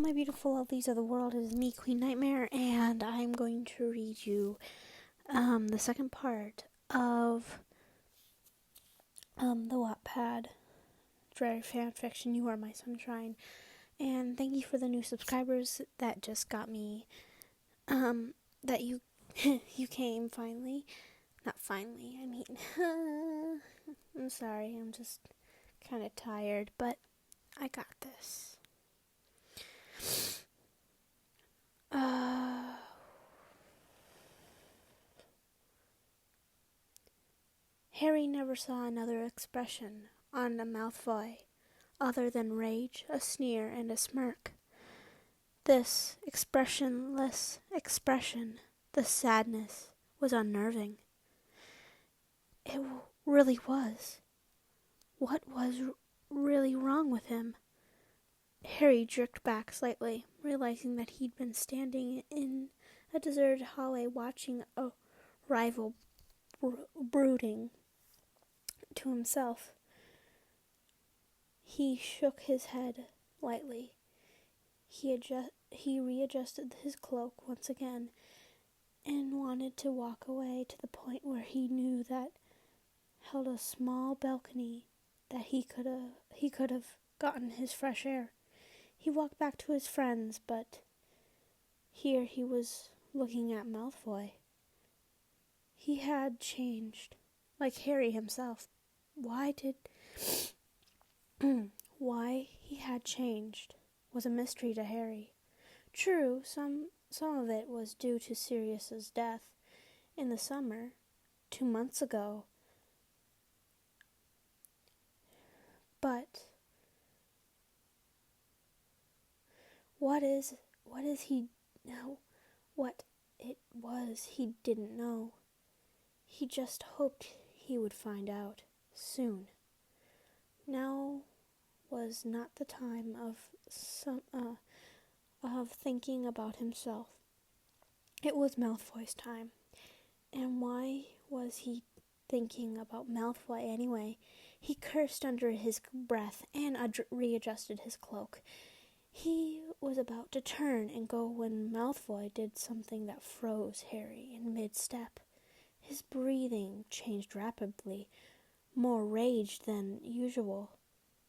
my beautiful lovelies of the world. It is me, Queen Nightmare, and I'm going to read you the second part of the Wattpad Drarry Fanfiction, You Are My Sunshine. And thank you for the new subscribers that just got me, that you you came finally. Not finally, I mean, I'm sorry, I'm just kind of tired, but I got this. Harry never saw another expression on a Malfoy other than rage, a sneer, and a smirk. This expressionless expression, the sadness, was unnerving. It really was. What was really wrong with him? Harry jerked back slightly, realizing that he'd been standing in a deserted hallway watching a rival brooding to himself. He shook his head lightly. He readjusted his cloak once again and wanted to walk away to the point where he knew that held a small balcony that he could have gotten his fresh air. He walked back to his friends, but here he was looking at Malfoy. He had changed, like Harry himself. Why he had changed was a mystery to Harry. True, some of it was due to Sirius's death in the summer, 2 months ago. But what it was he didn't know. He just hoped he would find out soon. Now was not the time of thinking about himself. It was Malfoy's time. And why was he thinking about Malfoy anyway? He cursed under his breath and readjusted his cloak. He was about to turn and go when Malfoy did something that froze Harry in mid-step. His breathing changed rapidly, more rage than usual.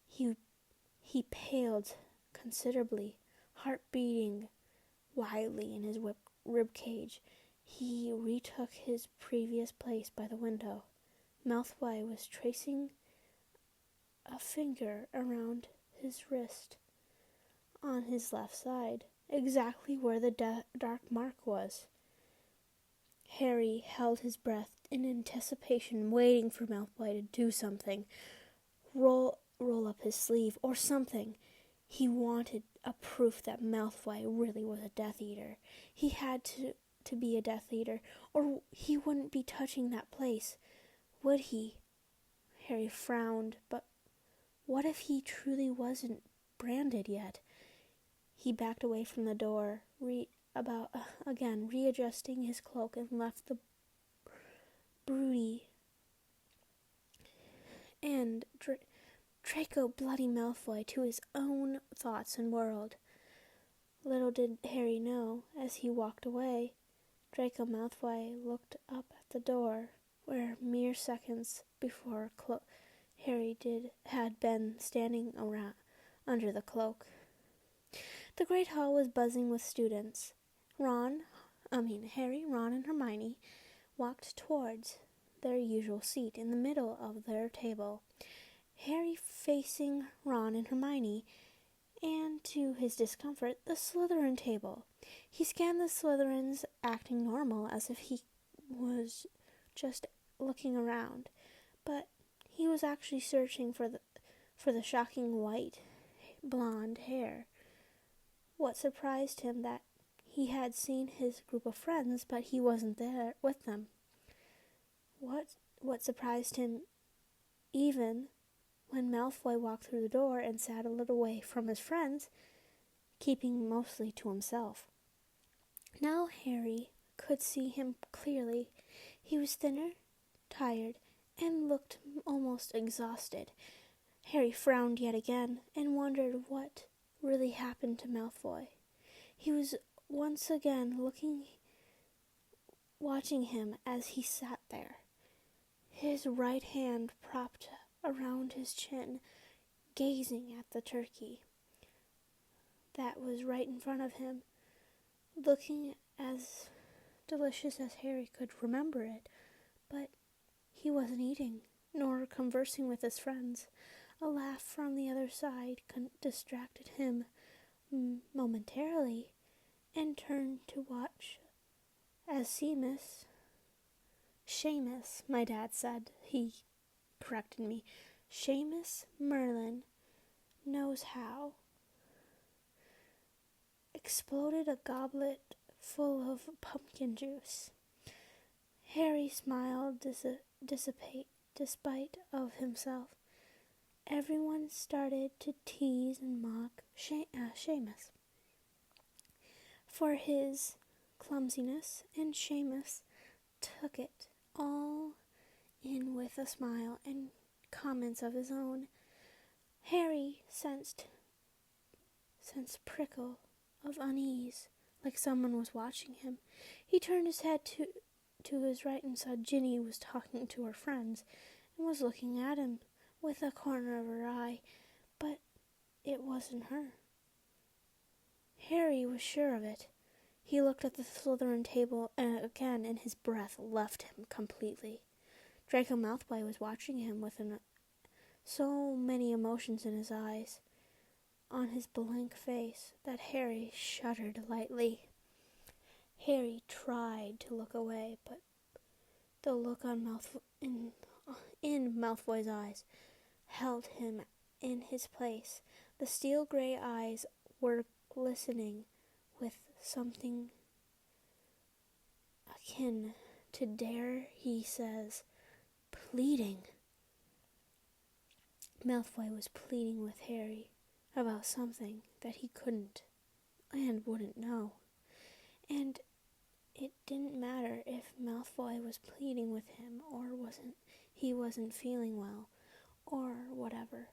He paled considerably, heart beating wildly in his rib cage. He retook his previous place by the window. Malfoy was tracing a finger around his wrist on his left side, exactly where the dark mark was. Harry held his breath in anticipation, waiting for Malfoy to do something, roll up his sleeve or something. He wanted a proof that Malfoy really was a Death Eater. He had to be a Death Eater, or he wouldn't be touching that place, would he? Harry frowned, but what if he truly wasn't branded yet? He backed away from the door, readjusting his cloak, and left the broody and Draco bloody Malfoy to his own thoughts and world. Little did Harry know, as he walked away, Draco Malfoy looked up at the door, where mere seconds before Harry had been standing around under the cloak. The great hall was buzzing with students. Harry, Ron, and Hermione walked towards their usual seat in the middle of their table. Harry facing Ron and Hermione, and to his discomfort, the Slytherin table. He scanned the Slytherins, acting normal, as if he was just looking around, but he was actually searching for the shocking white, blonde hair. What surprised him that he had seen his group of friends, but he wasn't there with them. What surprised him even when Malfoy walked through the door and sat a little way from his friends, keeping mostly to himself. Now Harry could see him clearly. He was thinner, tired, and looked almost exhausted. Harry frowned yet again and wondered what really happened to Malfoy. He was once again watching him as he sat there, his right hand propped around his chin, gazing at the turkey that was right in front of him, looking as delicious as Harry could remember it, but he wasn't eating, nor conversing with his friends. A laugh from the other side distracted him momentarily, and turned to watch as Seamus, my dad said, he corrected me, Seamus Merlin knows how, exploded a goblet full of pumpkin juice. Harry smiled despite of himself. Everyone started to tease and mock Seamus for his clumsiness, and Seamus took it all in with a smile and comments of his own. Harry sensed prickle of unease, like someone was watching him. He turned his head to his right and saw Ginny was talking to her friends and was looking at him with a corner of her eye, but it wasn't her. Harry was sure of it. He looked at the Slytherin table again, and his breath left him completely. Draco Malfoy was watching him with so many emotions in his eyes, on his blank face, that Harry shuddered lightly. Harry tried to look away, but the look on in Malfoy's eyes held him in his place. The steel-gray eyes were glistening with something akin to dare, he says, pleading. Malfoy was pleading with Harry about something that he couldn't and wouldn't know. And it didn't matter if Malfoy was pleading with him or he wasn't feeling well or whatever.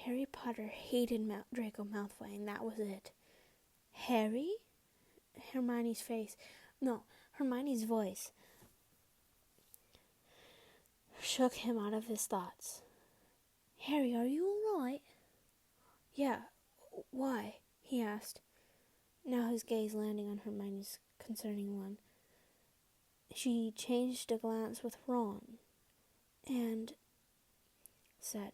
Harry Potter hated Draco Malfoy, and that was it. Harry? Hermione's voice shook him out of his thoughts. Harry, are you all right? Yeah, why? He asked, now his gaze landing on Hermione's concerning one. She changed a glance with Ron and said,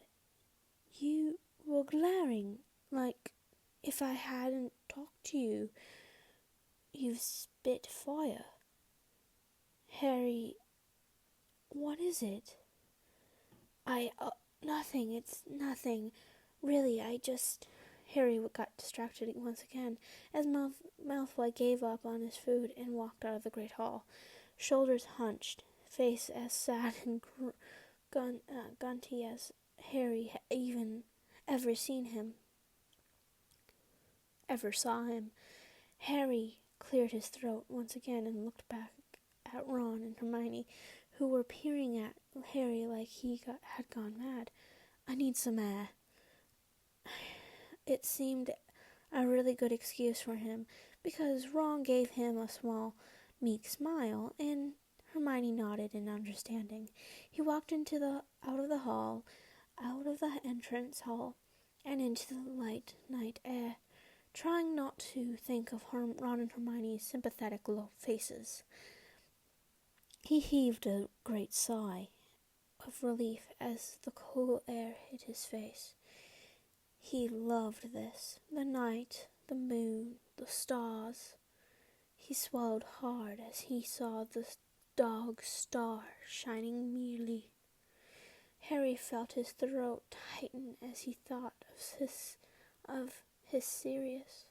You were glaring like if I hadn't talked to you. You've spit fire. Harry, what is it? Nothing, it's nothing. Really, Harry got distracted once again as Malfoy gave up on his food and walked out of the great hall, shoulders hunched, face as sad and gunty as Harry ever saw him. Harry cleared his throat once again and looked back at Ron and Hermione, who were peering at Harry like he had gone mad. I need some air. It seemed a really good excuse for him, because Ron gave him a small, meek smile, and Hermione nodded in understanding. He walked out of the entrance hall, and into the light night air, trying not to think of Ron and Hermione's sympathetic low faces. He heaved a great sigh of relief as the cool air hit his face. He loved this, the night, the moon, the stars. He swallowed hard as he saw the dog star shining merely. Harry felt his throat tighten as he thought of his Sirius.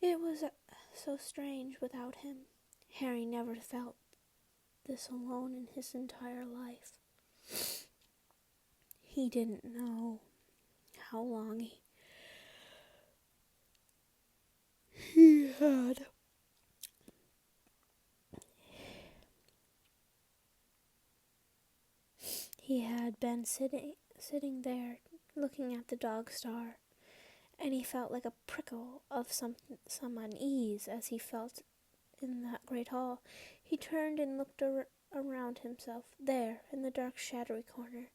It was so strange without him. Harry never felt this alone in his entire life. He didn't know how long he had been sitting there looking at the dog star, and he felt like a prickle of some unease as he felt in that great hall. He turned and looked around himself. There, in the dark, shadowy corner,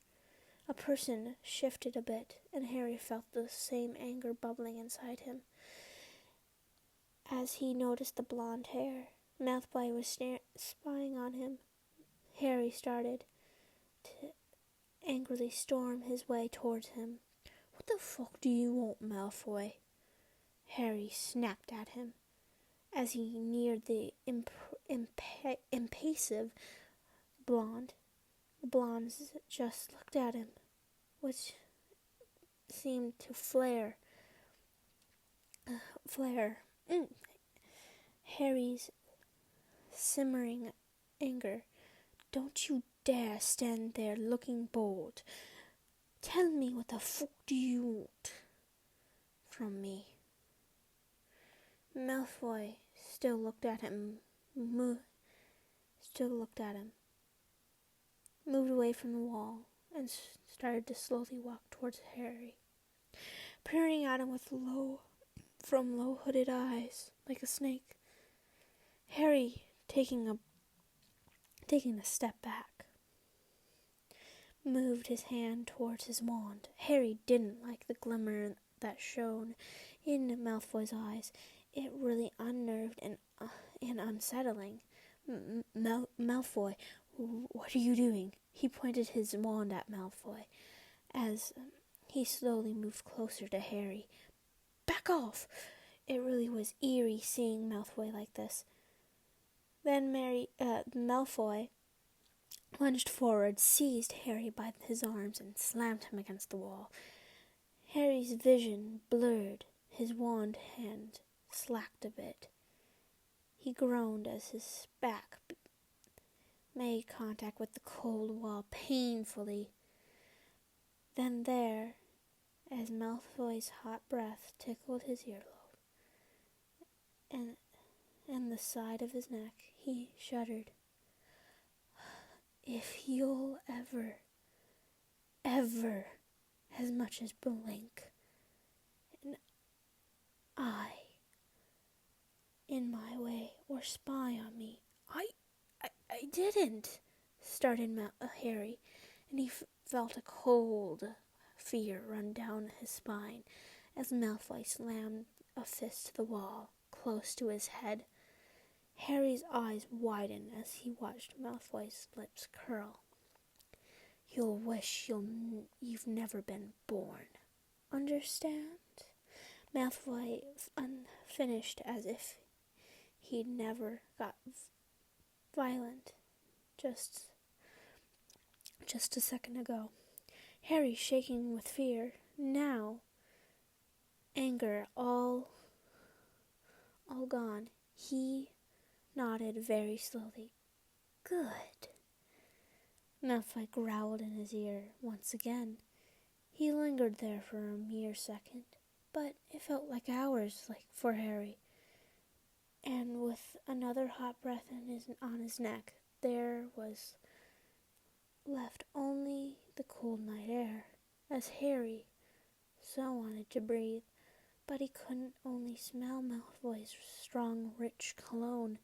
a person shifted a bit, and Harry felt the same anger bubbling inside him as he noticed the blonde hair. Malfoy was spying on him. Harry started to angrily storm his way towards him. "What the fuck do you want, Malfoy?" Harry snapped at him. As he neared the impassive blonde, the blondes just looked at him, which seemed to flare. Harry's simmering anger. "Don't you dare stand there looking bold. Tell me, what the fuck do you want from me?" Malfoy still looked at him, moved away from the wall, and started to slowly walk towards Harry, peering at him with low hooded eyes, like a snake. Harry, taking a step back, moved his hand towards his wand. Harry didn't like the glimmer that shone in Malfoy's eyes. It really unnerved and unsettling. Malfoy, what are you doing?" He pointed his wand at Malfoy as he slowly moved closer to Harry. "Back off!" It really was eerie seeing Malfoy like this. Then Malfoy lunged forward, seized Harry by his arms, and slammed him against the wall. Harry's vision blurred. His wand hand slacked a bit. He groaned as his back made contact with the cold wall painfully. Then there, as Malfoy's hot breath tickled his earlobe and the side of his neck, he shuddered. "If you'll ever, as much as blink an eye in my way or spy on me." I didn't, started Harry, and he felt a cold fear run down his spine as Malfoy slammed a fist to the wall close to his head. Harry's eyes widened as he watched Malfoy's lips curl. "You'll wish you've never been born. Understand?" Malfoy unfinished as if he'd never got violent just a second ago. Harry, shaking with fear, now anger all gone, he nodded very slowly. "Good." Malfoy growled in his ear once again. He lingered there for a mere second, but it felt like hours for Harry. And with another hot breath on his neck, there was left only the cold night air, as Harry so wanted to breathe, but he couldn't, only smell Malfoy's strong, rich cologne.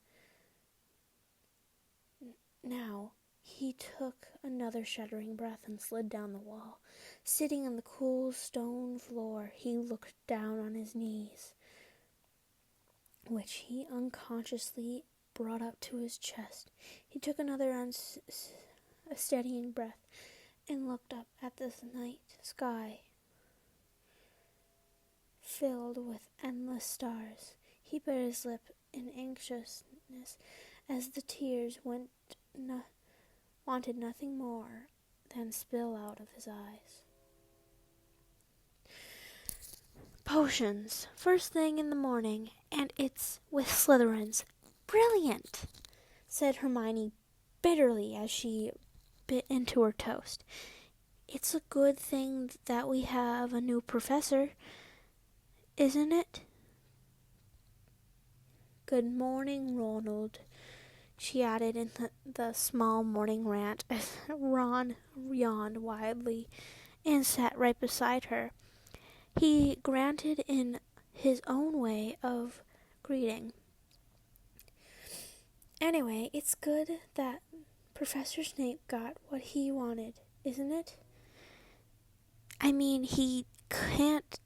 Now he took another shuddering breath and slid down the wall. Sitting on the cool stone floor, he looked down on his knees, which he unconsciously brought up to his chest. He took another steadying breath and looked up at the night sky filled with endless stars. He bit his lip in anxiousness as the tears wanted nothing more than spill out of his eyes. "Potions, first thing in the morning, and it's with Slytherins. Brilliant," said Hermione bitterly as she bit into her toast. "It's a good thing that we have a new professor, isn't it?" "Good morning, Ronald," she added in the small morning rant as Ron yawned widely and sat right beside her. he granted in his own way of greeting. Anyway, it's good that Professor Snape got what he wanted, isn't it? I mean, he can't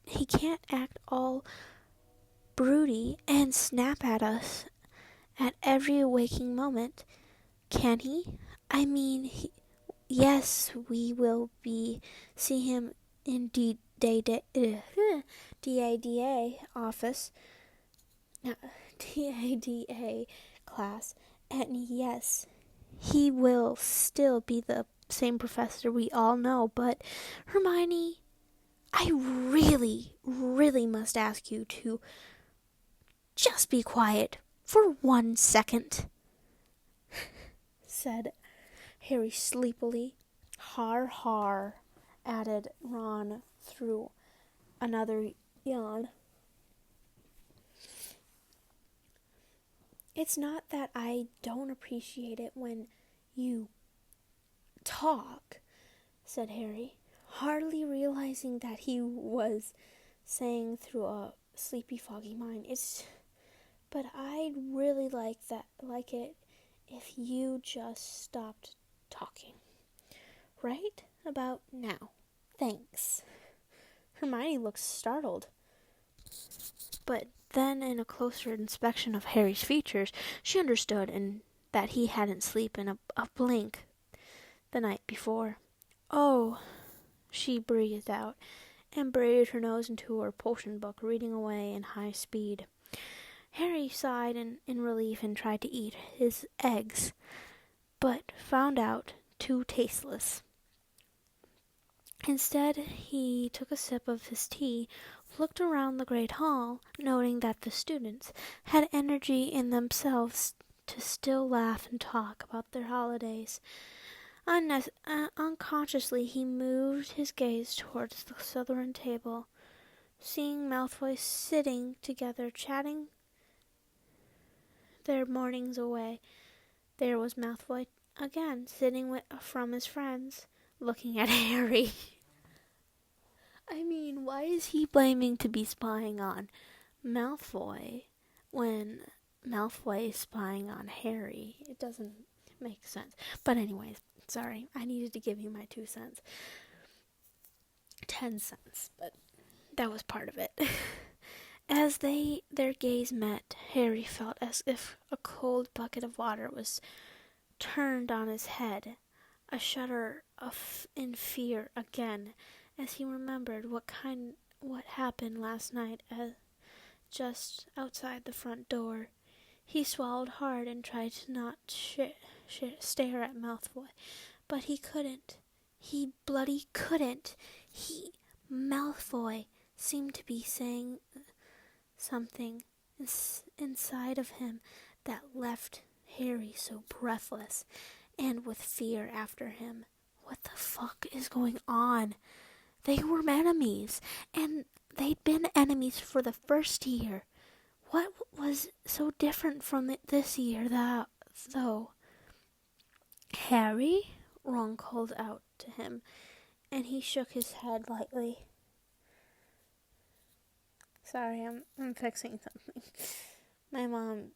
act all broody and snap at us at every waking moment, can he? I mean, yes, we will see him in DADA office, DADA class, and yes, he will still be the same professor we all know, but Hermione, I really, really must ask you to just be quiet for 1 second, said Harry sleepily. Har har, added Ron through another yawn. It's not that I don't appreciate it when you talk, said Harry, hardly realizing that he was saying through a sleepy, foggy mind. But I'd really like it if you just stopped talking. Right about now. Thanks. Hermione looked startled. But then, in a closer inspection of Harry's features, she understood and that he hadn't slept in a blink the night before. Oh, she breathed out, and buried her nose into her potion book, reading away in high speed. Harry sighed in relief and tried to eat his eggs, but found out too tasteless. Instead, he took a sip of his tea, looked around the great hall, noting that the students had energy in themselves to still laugh and talk about their holidays. Unconsciously, he moved his gaze towards the southern table, seeing Malfoy sitting together, chatting their mornings away. There was Malfoy again, sitting from his friends, looking at Harry. I mean, why is he blaming to be spying on Malfoy when Malfoy is spying on Harry? It doesn't make sense. But anyways, sorry, I needed to give you my 2 cents. 10 cents, but that was part of it. As their gaze met, Harry felt as if a cold bucket of water was turned on his head. A shudder in fear again, as he remembered what happened last night just outside the front door. He swallowed hard and tried to not stare at Malfoy, but he couldn't. He bloody couldn't. Malfoy seemed to be saying something inside of him that left Harry so breathless and with fear after him. What the fuck is going on? They were enemies, and they'd been enemies for the first year. What was so different from this year, though? Harry? Ron called out to him, and he shook his head lightly. Sorry, I'm fixing something. My mom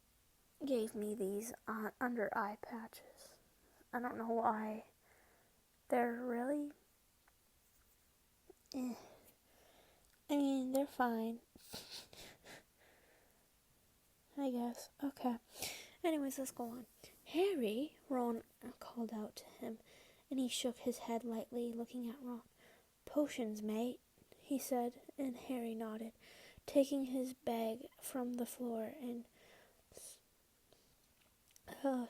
gave me these under eye patches. I don't know why. They're really... I mean, they're fine. I guess. Okay. Anyways, let's go on. Harry, Ron called out to him, and he shook his head lightly, looking at Ron. Potions, mate, he said, and Harry nodded, taking his bag from the floor and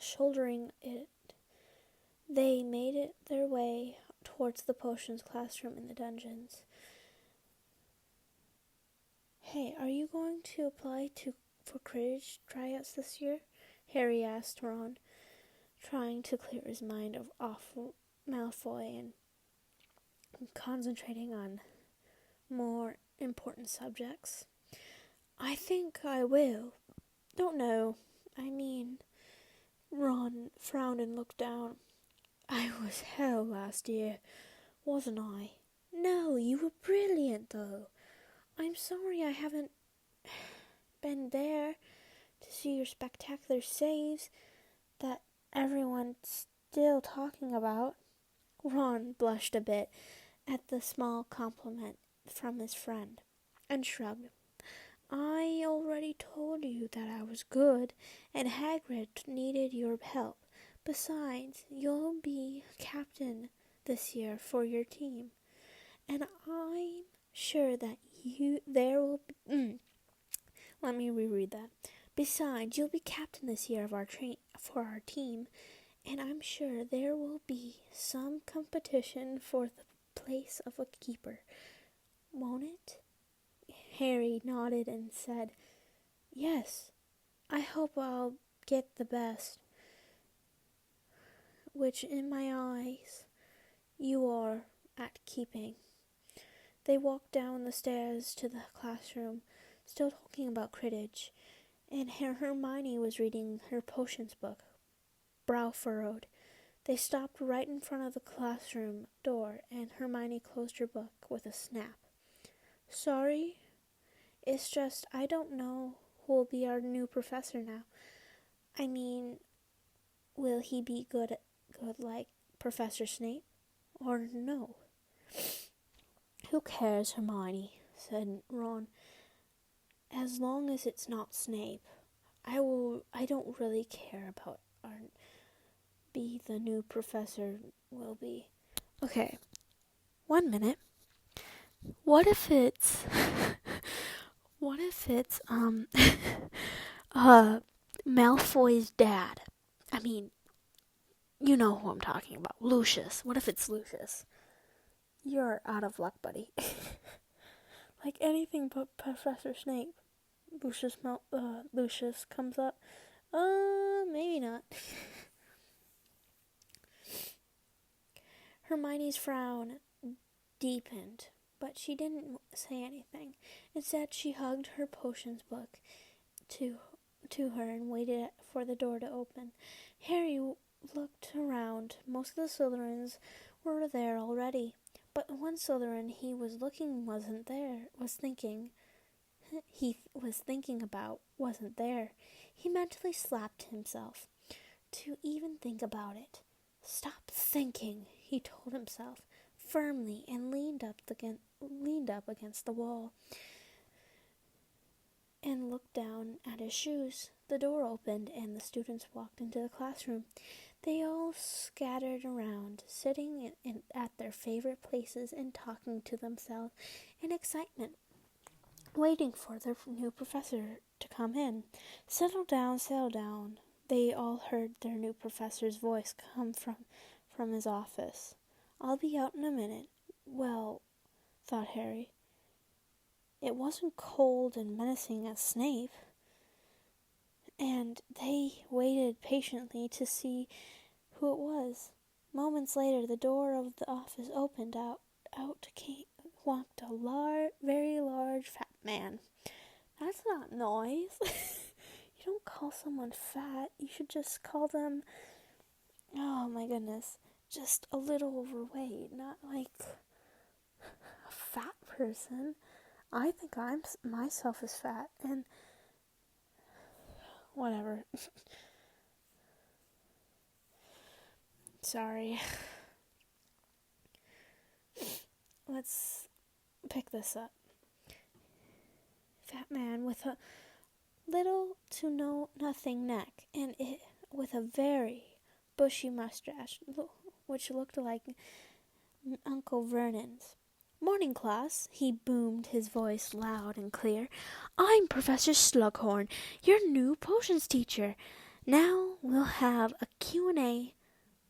shouldering it. They made their way towards the potions classroom in the dungeons. Hey, are you going to apply for Quidditch tryouts this year? Harry asked Ron, trying to clear his mind of awful Malfoy and concentrating on more important subjects. I think I will. Don't know. I mean, Ron frowned and looked down. I was hell last year, wasn't I? No, you were brilliant, though. I'm sorry I haven't been there to see your spectacular saves that everyone's still talking about. Ron blushed a bit at the small compliment from his friend and shrugged. I already told you that I was good, and Hagrid needed your help. Besides, you'll be captain this year for your team, and I'm sure that there will be... Let me reread that. Besides, you'll be captain this year of for our team, and I'm sure there will be some competition for the place of a keeper. Won't it? Harry nodded and said, Yes, I hope I'll get the best, which in my eyes you are at keeping. They walked down the stairs to the classroom, still talking about Quidditch, and Hermione was reading her potions book, brow furrowed. They stopped right in front of the classroom door, and Hermione closed her book with a snap. Sorry? It's just I don't know who will be our new professor now. I mean, will he be good like Professor Snape? Or no? Who cares, Hermione, said Ron. As long as it's not Snape, I don't really care about be the new professor will be. Okay, 1 minute. What if it's Malfoy's dad? I mean, you know who I'm talking about, Lucius. What if it's Lucius? You're out of luck, buddy. Like anything but Professor Snape. Lucius comes up. Maybe not. Hermione's frown deepened, but she didn't say anything. Instead, she hugged her potions book to her and waited for the door to open. Harry looked around. Most of the Slytherins were there already, but one Slytherin he was thinking about wasn't there. He mentally slapped himself to even think about it. Stop thinking, he told himself firmly, and leaned up against the wall and looked down at his shoes. The door opened and the students walked into the classroom. They all scattered around, sitting at their favorite places and talking to themselves in excitement, waiting for their new professor to come in. Settle down, settle down. They all heard their new professor's voice come from his office. I'll be out in a minute. Well, thought Harry, it wasn't cold and menacing as Snape. And they waited patiently to see who it was. Moments later, the door of the office opened. Walked a very large fat man. That's not noise. You don't call someone fat. You should just call them, oh my goodness, just a little overweight, not like a fat person. I think myself is fat, and whatever. Sorry. Let's pick this up. Fat man with a little to nothing neck, and with a very bushy mustache, which looked like Uncle Vernon's. Morning, class, he boomed, his voice loud and clear. I'm Professor Slughorn, your new potions teacher. Now we'll have a Q&A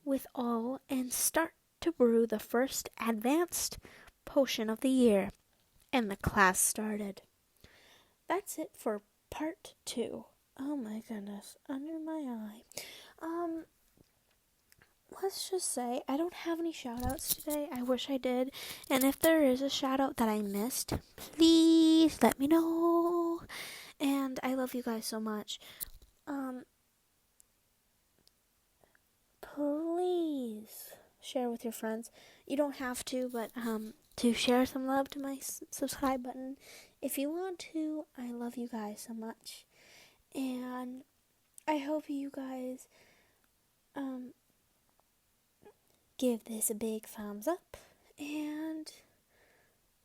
with all and start to brew the first advanced potion of the year. And the class started. That's it for part 2. Oh my goodness, under my eye. Let's just say I don't have any shout-outs today. I wish I did. And if there is a shout-out that I missed, please let me know. And I love you guys so much. Please share with your friends. You don't have to, but to share some love to my subscribe button. If you want to, I love you guys so much. And I hope you guys give this a big thumbs up. And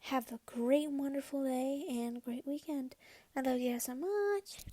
have a great, wonderful day and great weekend. I love you guys so much.